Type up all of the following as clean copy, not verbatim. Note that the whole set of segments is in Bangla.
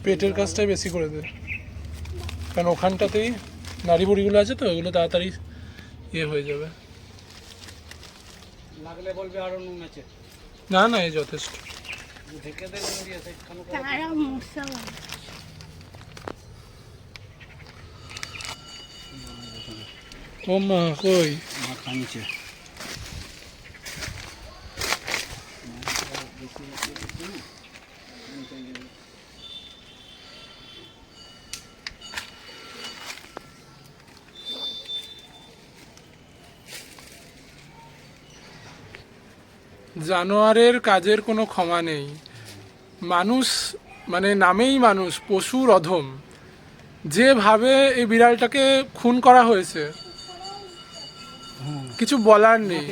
পেটের কাজটাই বেশি করে দে, কারণ ওখানটাতেই নাড়ি বুড়িগুলো আছে তো, ওগুলো তাড়াতাড়ি ইয়ে হয়ে যাবে। লাগলে বলবে আরো নুন আছে। না না, এই যথেষ্ট। ঢেকে দে নুন দিয়ে সেখানে। তারা মশলা ও মা কই মাথা নিচে জানোয়ারের কাজের কোনো ক্ষমা নেই। মানুষ মানে নামেই মানুষ, পশুর অধম। যেভাবে এই বিড়ালটাকে খুন করা হয়েছে কিছু বলার নেই,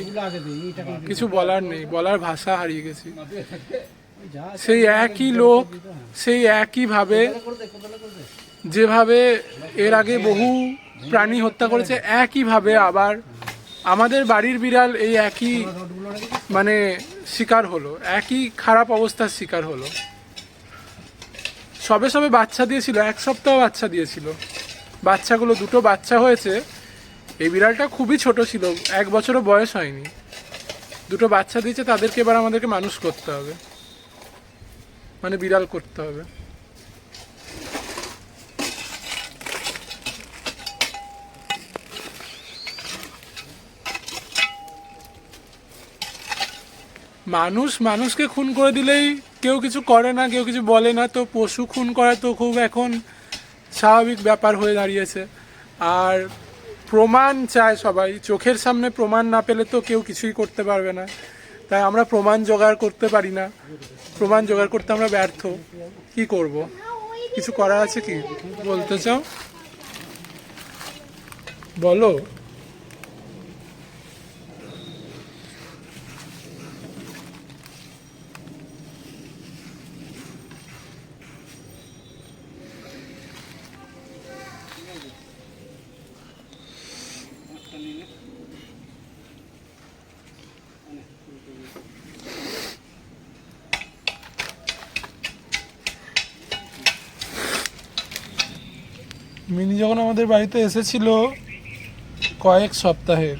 কিছু বলার নেই, বলার ভাষা হারিয়ে গেছি। সেই একই লোক সেই একইভাবে যেভাবে এর আগে বহু প্রাণী হত্যা করেছে, একইভাবে আবার আমাদের বাড়ির বিড়াল এই একই মানে শিকার হলো, একই খারাপ অবস্থার শিকার হলো। সবে সবে বাচ্চা দিয়েছিল, 1 সপ্তাহ বাচ্চা দিয়েছিল। বাচ্চাগুলো 2টো বাচ্চা হয়েছে। এই বিড়ালটা খুবই ছোট ছিল, 1 বছরও বয়স হয়নি। 2টো বাচ্চা দিয়েছে, তাদেরকে এবার আমাদেরকে মানুষ করতে হবে, মানে বিড়াল করতে হবে। মানুষ মানুষকে খুন করে দিলেই কেউ কিছু করে না, কেউ কিছু বলে না, তো পশু খুন করা তো খুব এখন স্বাভাবিক ব্যাপার হয়ে দাঁড়িয়েছে। আর প্রমাণ চায় সবাই, চোখের সামনে প্রমাণ না পেলে তো কেউ কিছুই করতে পারবে না। তাই আমরা প্রমাণ জোগাড় করতে পারি না, প্রমাণ জোগাড় করতে আমরা ব্যর্থ। কি করব? কিছু করার আছে কি বলতে চাও? বলো। মিনি যখন আমাদের বাড়িতে এসেছিল কয়েক সপ্তাহের,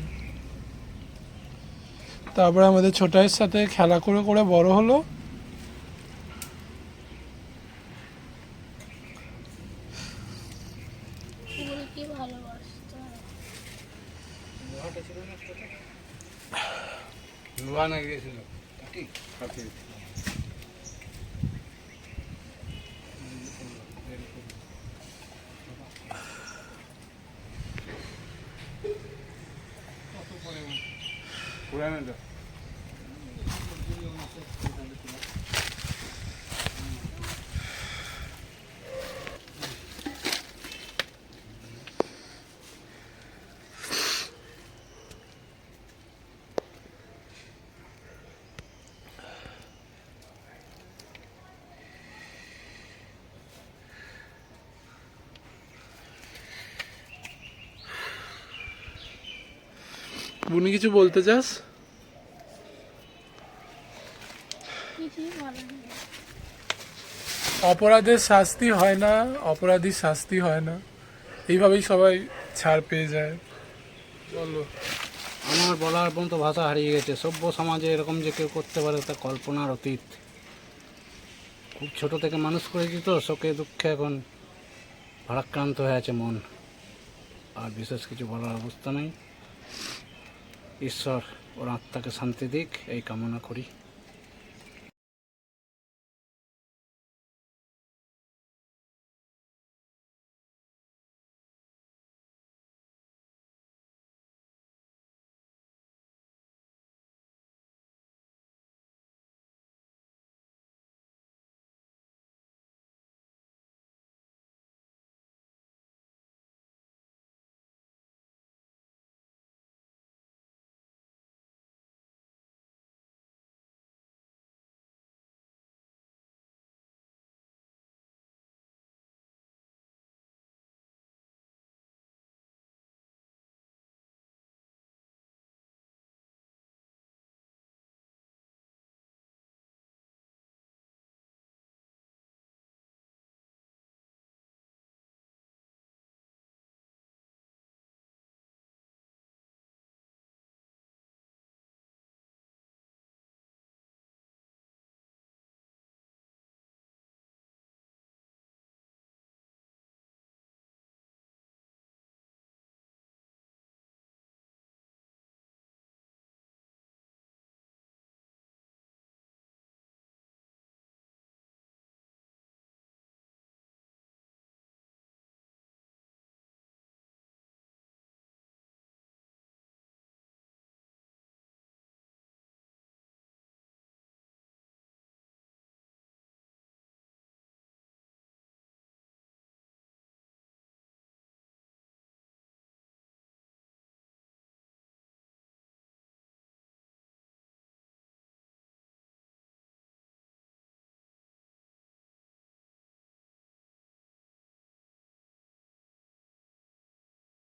তারপরে আমাদের ছোটাইয়ের সাথে খেলা করে করে বড় হলো। বুনি কিছু বলতে চাস? অপরাধের শাস্তি হয় না, অপরাধীর শাস্তি হয় না, এইভাবেই সবাই ছাড় পেয়ে যায়। বলো। আমার বলার পর্যন্ত ভাষা হারিয়ে গেছে। সভ্য সমাজে এরকম যে কেউ করতে পারে তা কল্পনার অতীত। খুব ছোট থেকে মানুষ করেছি তো, শোকে দুঃখে এখন ভারাক্রান্ত হয়ে আছে মন। আর বিশেষ কিছু বলার অবস্থা নেই। ঈশ্বর ওর আত্মাকে শান্তি দিক এই কামনা করি।